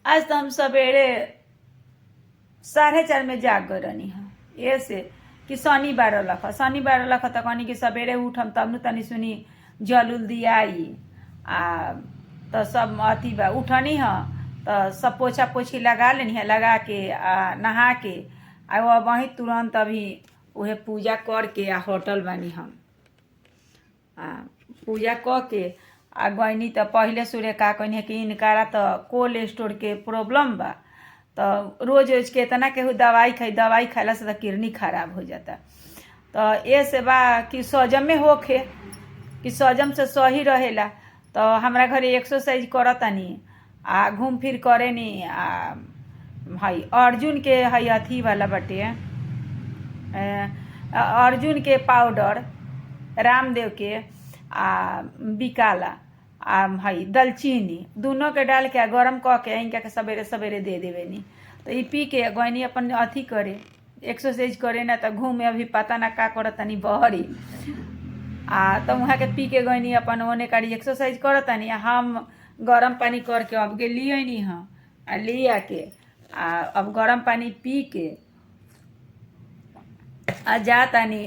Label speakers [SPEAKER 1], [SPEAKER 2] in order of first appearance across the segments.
[SPEAKER 1] आज तो हम सवेरे 4:30 में जाग गए रहनी है ऐसे कि शनिवार रख तो कहनी कि सवेरे उठम तब न तनी सुनी जल उल दियाई आ तो सब अथी बा उठनी है तो सब पोछा पोछी लगा लेनी है, लगा के नहा के आ वहीं तुरंत अभी उहे पूजा करके होटल बानी हम पूजा क के गईनी तो पहले सूर्य का कहनी कि इनकारा तो कोल्ड स्टोर के प्रॉब्लम बा तो रोज रोज के इतना केहू दवाई खाइला से तो किडनी खराब हो जाता। तो ये से बा कि सजम में होखे कि सजम से सही रहेला। तो हमारा घरे एक्सरसाइज करतानी घूम फिर करे नी हई अर्जुन के हई अथी वाला बटे अर्जुन के पाउडर रामदेव के बिकाला हई दालचीनी दोनों के डाल के गरम क के इनका के सवेरे सवेरे दे देवे नी तो ये पी के गईनी अपन अथी करे एक्सरसाइज करे ना तो घूमे अभी पता ना का करतानी बहरी तो वहाँ के पी के गईनी अपन ओने काड़ी एक्सरसाइज करतानी हम गरम पानी करके अब के लिए नी हाँ लिया के अब गरम पानी पी के जातानी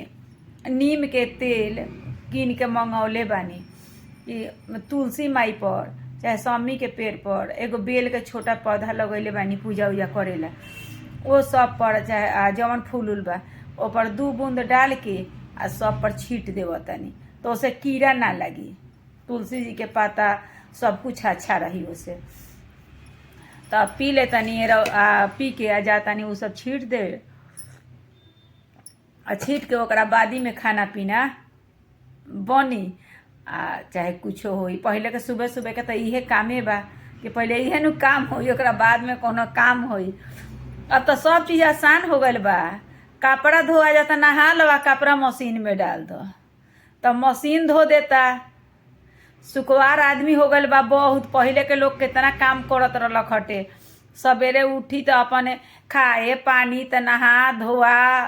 [SPEAKER 1] नीम के तेल कीन के मंगौले बानी कि तुलसी माई पर चाहे सम्मी के पेड़ पर एगो बेल के छोटा पौधा लगैले बानी पूजा उजा करेला वो सब पर चाहे जवन फूल उल बा ओ पर 2 बूंद डाल के सब पर छीट देवतानी तो उसे कीड़ा ना लगी। तुलसी जी के पाता सब कुछ अच्छा रही उसे तो पी लेतानी पी के जातानी वो सब छीट दे छीट के ओकरा बादी में खाना पीना बनी चाहे कुछ होई। पहले के सुबह सुबह के तो इहे कामे बा कि पहले इहे नु काम होई ओकरा बाद में कोनो काम होई। अब तो सब चीज़ आसान हो गल बा। कपड़ा धोआ जाता नहा लवा कपड़ा मशीन में डाल दो तो मशीन धो देता। सुखवार आदमी हो गल बा बहुत। पहले के लोग कितना काम करत रहलक हटे सवेरे उठी तो अपन खाए पानी तो नहा धोआ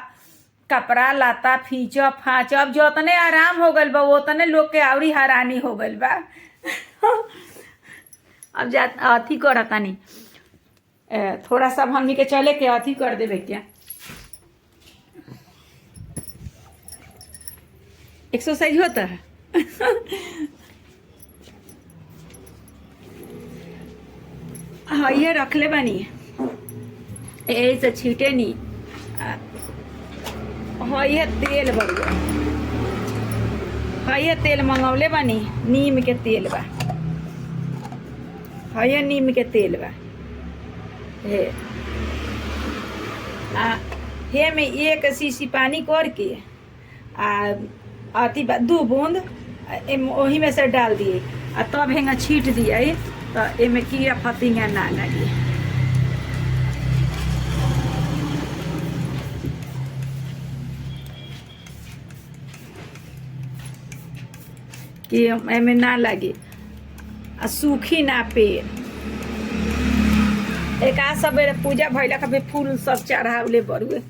[SPEAKER 1] कपड़ा लाता फींचब फाँचब जोतने आराम हो गल बा ओतने लोग के आवरी हैरानी हो गल बा। अब जा अथी करतानी थोड़ा सा हमनी के चले के अथी कर देवे क्या एक्सरसाइज होता है। हाँ ये रखले बानी यही से छीटे नी। हाँ ये तेल बढ़िया हाँ ये तेल मंगौले बानी नीम के तेल बा। हाँ ये नीम के तेल बा हे में 1 शीशी पानी करके अथी 2 बूंद वही में से डाल दिए तब हेंगा छीट दिए तो एमे कीड़ा फतिंगा ना लगे। कि एमे ना लगे सूखी ना पेड़। एक सवेरे पूजा भैला कभी फूल सब चढ़ावले बरुए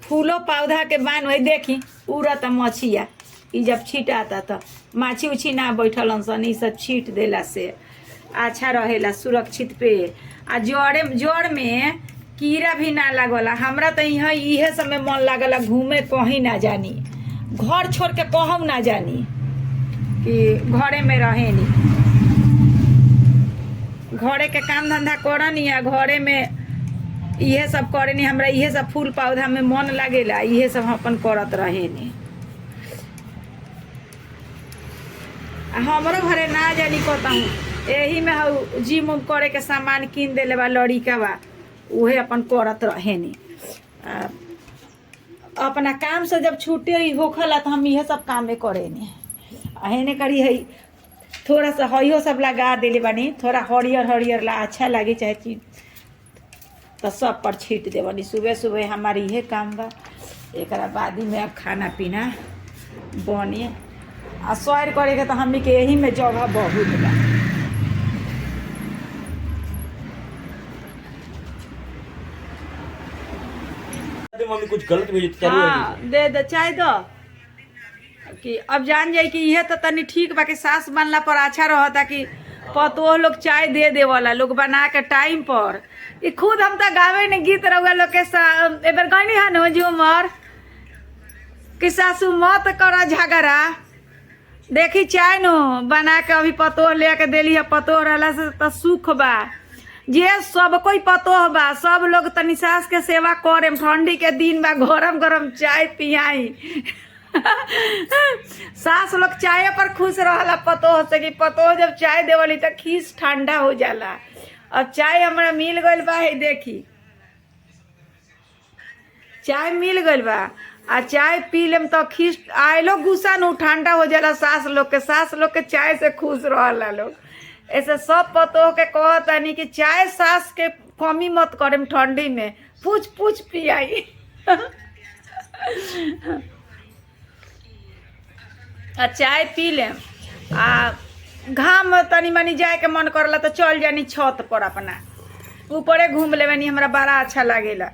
[SPEAKER 1] फूलो पौधा के बान वही देखी पूरा तो मछिया जब छीटाता तो माछी उछी ना बैठल सन सब छीट देला से अच्छा रहेला सुरक्षित पेड़ जड़ में कीड़ा भी ना लगला। हमरा तो यहाँ इहे समय मन लागला घूमे कहीं ना जानी घर छोड़ के कहूँ ना जानी कि घरे में रहे नी घरे के काम धंधा करनी या घरे में इहे सब करे नी। हमरा इहे सब फूल पौधा में मन लागेला इहे सब अपन करत रहे नी। हमरो घरे ना जानी कहूँ यही में जिम उम करे के सामान किन देले बा लड़िका बा उहे अपन करत रहे नी। अपना काम से जब छुट्टी होखला तो हम इहे सब काम में करे नी। हेने करी है थोड़ा सा हइयो सब लगा देले बानी थोड़ा हरियर हरियर ला अच्छा लगे चाहे चीज तो सब पर छीट देवनी। सुबह सुबह हमारी इहे काम बा। एक बाद में अब खाना पीना बनी सैर करे के तो हमनी के यही में जगह बहुत बा।
[SPEAKER 2] मम्मी कुछ गलत भेजी चालू
[SPEAKER 1] हाँ दे दे चाय दो कि अब जान जाई कि यह तो तनी ठीक बा कि सास बनला पर अच्छा रहता कि पतोह लोग चाय दे देवला लोग बना के टाइम पर। ई खुद हम तो गावे ने गीत रहुआ लोग के एबर गईनी है न झूमर कि सासू मत कर झगड़ा देखी चाय नो बना के अभी पतोह ले के देली है। पतोह रहला से तो सुख बा जे सब कोई पतोह बा सब लोग तनी सास के सेवा करे। ठंडी के दिन बा गरम गरम चाय पियाई सास लोग चाय पर खुश रहला पतोह से कि पतोह जब चाय देवली तो खीस ठंडा हो जाला। अब चाय हमरा मिल गइल बा है देखी चाय मिल गइल बा आ चाय पी लेम तो खीस आयलो गुस्सा न ठंडा हो जाला। सास लोग के चाय से खुश रहला लोग। ऐसे सब पतोह के कहतानी कि चाय सास के कमी मत करेम ठंडी में पूछ पूछ पियाई आ चाय पी लेम आ घाम तनी मनी जाए के मन करला तो चल जानी छत पर अपना ऊपरे घूम लेवनी हमरा बड़ा अच्छा लागेला।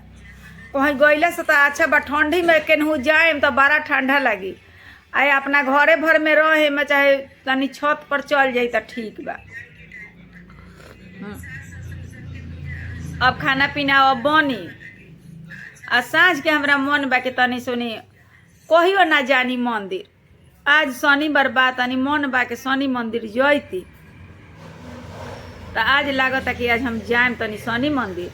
[SPEAKER 1] कहीं गईला से तो अच्छा बा ठंडी में केनहू जाएम तो बड़ा ठंडा लगी। आए अपना घरे भर में रहे में चाहे तनी छत पर चल जाई तो ठीक बा। अब खाना पीना अब बनी आ साँझ के हमरा मन बा कि तनी सुनी कहियो ना जानी मंदिर। आज शनिवार बा तनी मन बा के शनि मंदिर जैती तो आज लागता कि आज हम जाएम तनी शनि मंदिर।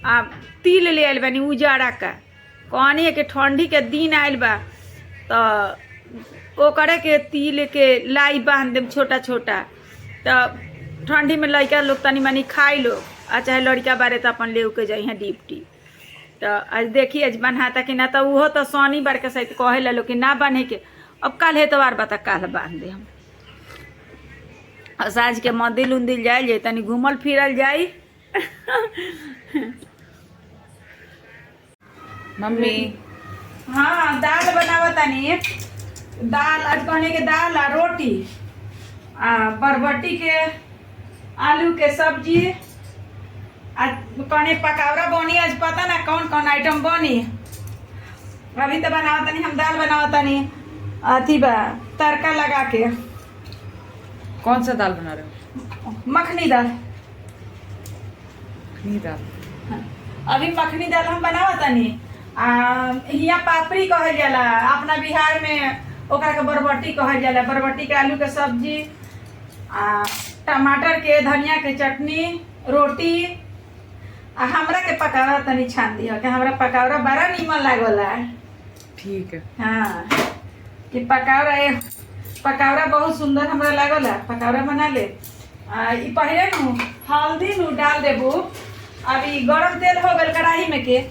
[SPEAKER 1] आ तिल ले आयल बानी उजाड़ा का कहनी है कि ठंडी के दिन आयल बा तो ओकरे के तिल के लाई बांध देम छोटा छोटा तो ठंडी में लड़का लोग तनी मनी खाई लोग आ चाहे लड़का बारे तो अपन ले के जाई हैं डिप्टी। तो आज देखी आज बनाता कि ना तो वो तो शनिवार के सहित कहे ला लोग कि ना बने के। अब कल है तो बता कल बांध दे हम साँझ के मंदिर उंदिर जाए जाए तनी घूमल फिरल जाई
[SPEAKER 2] मम्मी
[SPEAKER 1] हाँ दाल बनावा तनी दाल आज कहने के दाल आ रोटी आ बरबटी के आलू के सब्जी आज कहने पकौड़ा बनी। आज पता ना कौन कौन आइटम बनी। अभी तो बनावा तनी हम दाल बनावा तनी अथी बा तड़का लगा के।
[SPEAKER 2] कौन सा दाल बना रहे हो?
[SPEAKER 1] मखनी दाल।
[SPEAKER 2] मखनी दाल
[SPEAKER 1] अभी मखनी दाल हम बनावा तनी हिया पापड़ी कहल जाला अपना बिहार में ओकरा के बरबटी कहल जाला। बरबटी के आलू के सब्जी आ टमाटर के धनिया के चटनी रोटी आ हमरा के पकौड़ा तनी छान दिया कि हमरा पकौड़ा बड़ा नीमन लागला।
[SPEAKER 2] ठीक है
[SPEAKER 1] हाँ कि पकौड़ा बहुत सुंदर हमरा लागला। पकौड़ा बना ले ई पहले नु हल्दी नु डाल देबू। अभी गरम तेल हो गल कढ़ाई में के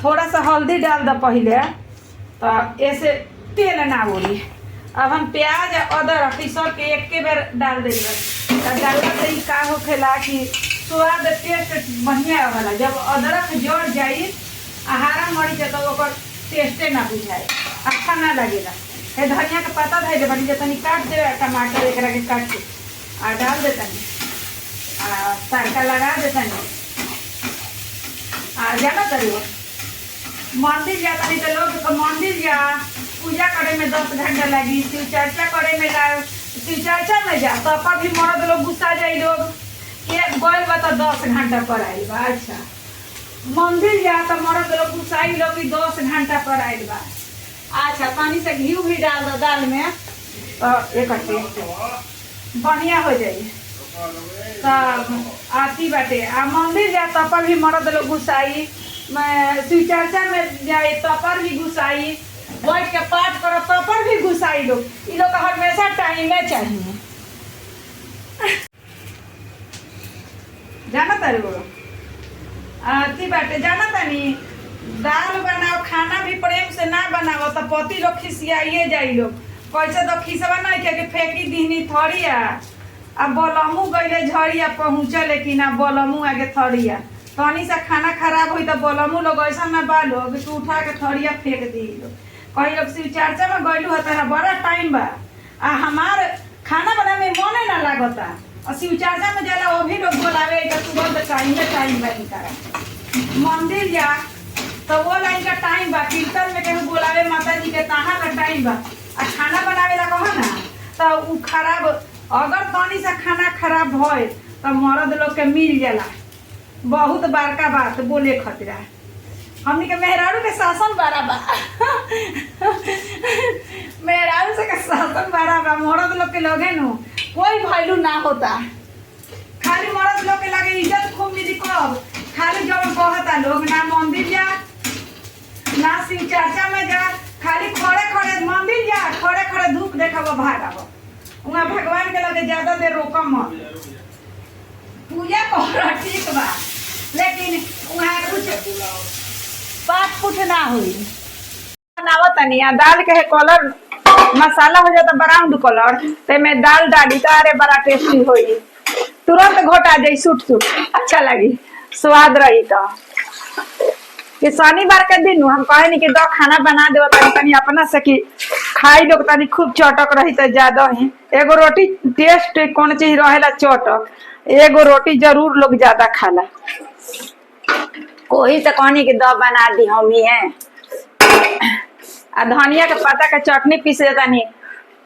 [SPEAKER 1] थोड़ा सा हल्दी डाल दो पहले तो ऐसे तेल ना उड़ी। अब हम प्याज अदरक सब के एक के बेर डाल देंगे डालना से ही का होखेला कि स्वाद टेस्ट बढ़िया होला। जब अदरक जड़ जाई हरा मरीच तो ओकर टेस्टे ना बुझाए अच्छा ना लगेला। है धनिया के पत्ता धैले बनी जे तनी काट दे टमाटर एकरा के काट के डाल दे तनी तड़का लगा दे तनी जाना करिए मंदिर जाता नहीं तो लोग मंदिर जा पूजा करे में 10 घंटा लगी। शिव चर्चा करे में शिव चर्चा में जा तो अपन भी मर्द लोग गुस्सा जाई लोग के गल बा तो 10 घंटा पर आई बा। अच्छा मंदिर जा तो मर्द लोग गुस्साई लोग भी 10 घंटा पर आई बा। अच्छा पानी से घी भी डाल दो दाल में तो एक टेस्ट बढ़िया हो जाई। तब आती बाटे आ मंदिर जा तब पर भी मर्द लोग गुस्साई शिव चर्चा में जाए तब पर भी गुस्साई बैठ के पाठ करो तब पर भी गुस्साई लोग। इ लोग हमेशा टाइम में चाहिए जाना तारू आती बाटे जाना तानी दाल बनाओ खाना भी प्रेम से ना बनाओ तो पति लोग खिसियाइए जाई लोग कैसे तो खिसवा नहीं के फेंकी दीनी थरिया अब बोलमू गईले झड़िया पहुँचे लेकिन अब बोलमू आगे थरिया तनी सा खाना खराब हुई तो बोलमू लोग ऐसा ना बा लोग कि उठा के थरिया फेंक दी लोग। कहीं लोग शिव चर्चा में गईलू होता है बड़ा टाइम बा आ हमार खाना बनाने में मन ना लागता और शिव चर्चा में जाला वो भी लोग बोलावे सुबह टाइम बा करा मंदिर जा तो वो लाइन का टाइम बा, कीर्तन में केहू बोलावे माता जी के तहाँ का टाइम बा। आ खाना बनावे ला कहो ना तो उ खराब, अगर तनी सा खाना खराब होए तो मर्द लोग के मिल जाला। बहुत बड़का बात बोले खतरा। हमनी के मेहरारू के शासन बड़ा बा मेहरारू से के शासन बड़ा बा। मर्द लोग के लगे नु कोई वैल्यू ना होता। खाली मर्द लोग के लगे इज्जत खूब मिली कब, खाली जब कहता लोग ना मंदिर जा ना शिव चर्चा में जा, खाली खड़े खड़े मंदिर जा, खड़े खड़े धूप देखब भागब। वहाँ भगवान के लगे ज्यादा देर रोकम मत। पूजा कर ठीक बा, लेकिन वहाँ कुछ पाठ पुठ ना हुई। बनावत तनी दाल के कलर मसाला हो जाता ब्राउन कलर, ते में दाल डाली तो अरे बड़ा टेस्टी होई। तुरंत घोटा जाई, सुट सुट अच्छा लगी, स्वाद रही। तो कि शनिवार के दिन हम कहे नहीं कि दो खाना बना दो तनी अपना से कि खाई लोग तनी खूब चटक रही तो ज्यादा ही। एगो रोटी टेस्ट कौन चीज रहेला चटक, एगो रोटी जरूर लोग ज्यादा खाला। कोई तो कहनी कि दो बना दी हम ही है। आ धनिया के पत्ता के चटनी पीस देता नहीं,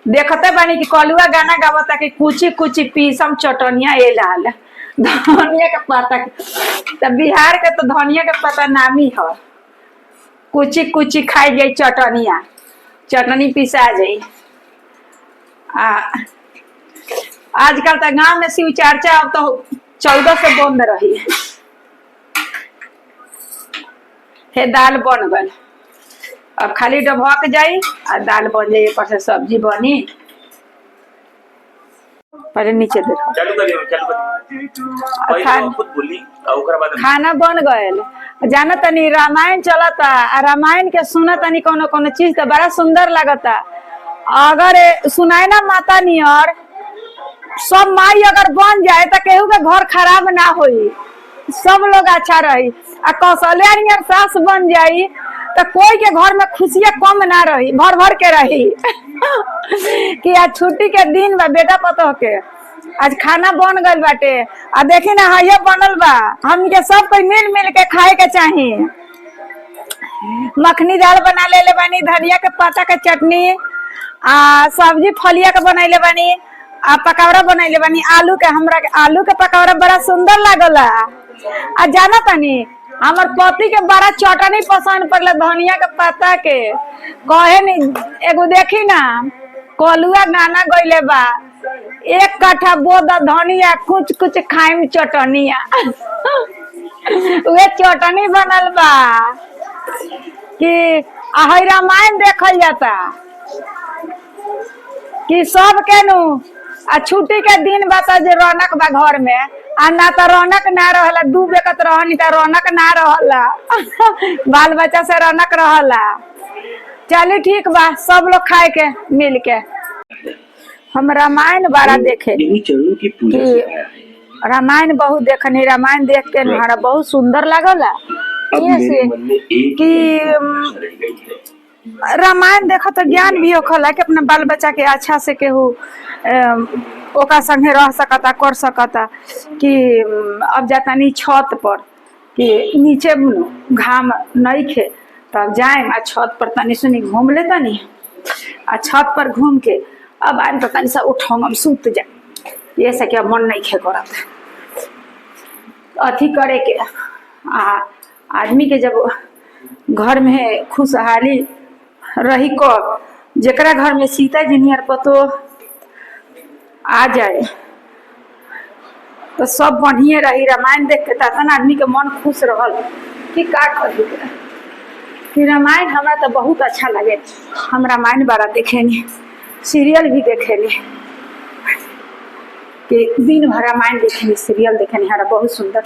[SPEAKER 1] देखते बानी कि कलुआ गाना गावता कि कुची कुची पीसम चटनिया ए लाल। धनिया के पत्ता के तो बिहार के तो धनिया के पत्ता नामी है। कुची कुची खाई जाई चटनिया, चटनी पिसा जाई। आजकल तो गांव में शिव चर्चा अब तो 14 से बंद रही है। दाल बन गल, अब खाली डबक जाई आ दाल बन जाई, ऊपर से सब्जी बनी। पहले नीचे देखो,
[SPEAKER 3] चालू करियो खुद बोली ओकरा बाद
[SPEAKER 1] खाना बन गयल। जाना तनी रामायण चलता, रामायण के सुना तनी कोनो कोनो चीज तो बड़ा सुंदर लगता। अगर सुनाए ना माता नियर सब माई अगर बन जाए तो केहू के घर खराब ना होई, सब लोग अच्छा रही। आ कौशल्या नियर सास बन जाई तो कोई के घर में खुशियां कम ना रही, भर भर के रही कि आज छुट्टी के दिन बा बेटा पतोह के, आज खाना बन गल बाटे। आ देखी ना ये बनल बा, हम के सब कोई मिल मिल के खाए के चाही। मखनी दाल बना ले बानी, धनिया के पत्ता के चटनी, आ सब्जी फलिया के बनैले बानी, आ पकौड़ा बनैले बानी आलू के। हमरा के आलू के पकौड़ा बड़ा सुंदर लागला। आ जाना तनी हमार पति के बड़ा चटनी पसंद पड़ला धनिया के पत्ता के। कहे नहीं एगो देखी ना कलुआ गाना गईले बा, एक कट्ठा बोद धनिया कुछ कुछ खाइम चटनिया वे चटनी बनल बा कि आही रामायण देखल जाता कि सब के नु। आ छुट्टी के दिन बता जे रौनक बा घर में, आ ना तो रौनक ना रहला, दू बेकत रहनी तो रौनक ना रहला बाल बच्चा से रौनक रहला। चलिए ठीक बा, सब लोग खाए के मिल के। हम रामायण बड़ा देखे कि रामायण बहुत देखनी, रामायण देख के हमारा बहुत सुंदर लगला। ये से कि रामायण देखा तो ज्ञान भी होखला कि अपने बाल बच्चा के अच्छा से केहू ओका संगे रह सकता, कर सकता। कि अब जाता नहीं छत पर कि नीचे घाम नहीं खे, तब जाए आ छत पर तनी सुनी घूम ले तनी, आ छत पर घूम के अब आए तो तनी सा उठोंग हम सूत जाए। ये से क्या मन नहीं खे करत अथी करे के। आदमी के जब घर में खुशहाली रही कब, जेकरा घर में सीता जी नियर पतो आ जाए तो सब बढ़िया रही। रामायण देख के तन आदमी के मन खुश रहल कि का करी कि रामायण हमरा तो बहुत अच्छा लगे। हम रामायण बड़ा देखेनी, सीरियल भी देखेनी कि दिन भर रामायण देखेनी, सीरियल देखेनी, हमारा बहुत सुंदर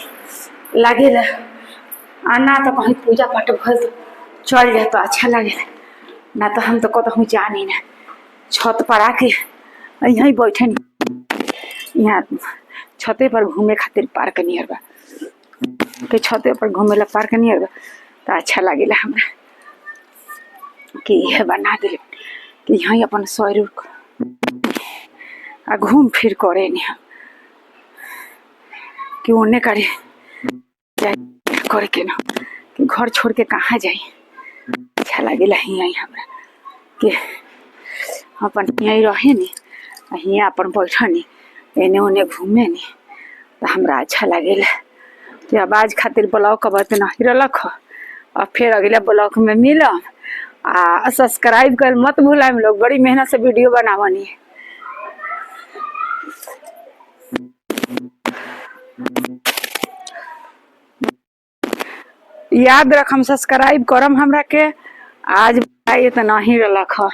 [SPEAKER 1] लगेला। आना तो कहीं पूजा पाठ भर चल जाए तो अच्छा लगेला, ना तो हम तो कतहूँ जानी ना। छत पर आके यहीं बैठे, यहाँ छते पर घूमे खातिर पार्क नियर बा, के छते पर घूमेला पार्क नियर बा तो अच्छा लगेला हमरा कि यह बना दे कि यहीं अपन शरीर आ घूम फिर करे नहीं कि ओने करे करे के ना
[SPEAKER 3] कि घर छोड़ के कहाँ जाई। अच्छा लगेला हियाँ हमरा कि अपन यहीं रहे नी, हियाँ अपन बैठनी, एने ओने घूमे नी, तो हमरा अच्छा लगेला। तो आवाज खातिर ब्लॉक अब नहीं रलक ह। और फिर अगला ब्लॉक में मिलम। आ सब्सक्राइब कर मत भूलाएम लोग, बड़ी मेहनत से वीडियो बनावनी। याद रखम सब्सक्राइब करम हमरा के। आज तो नहीं रलक ह।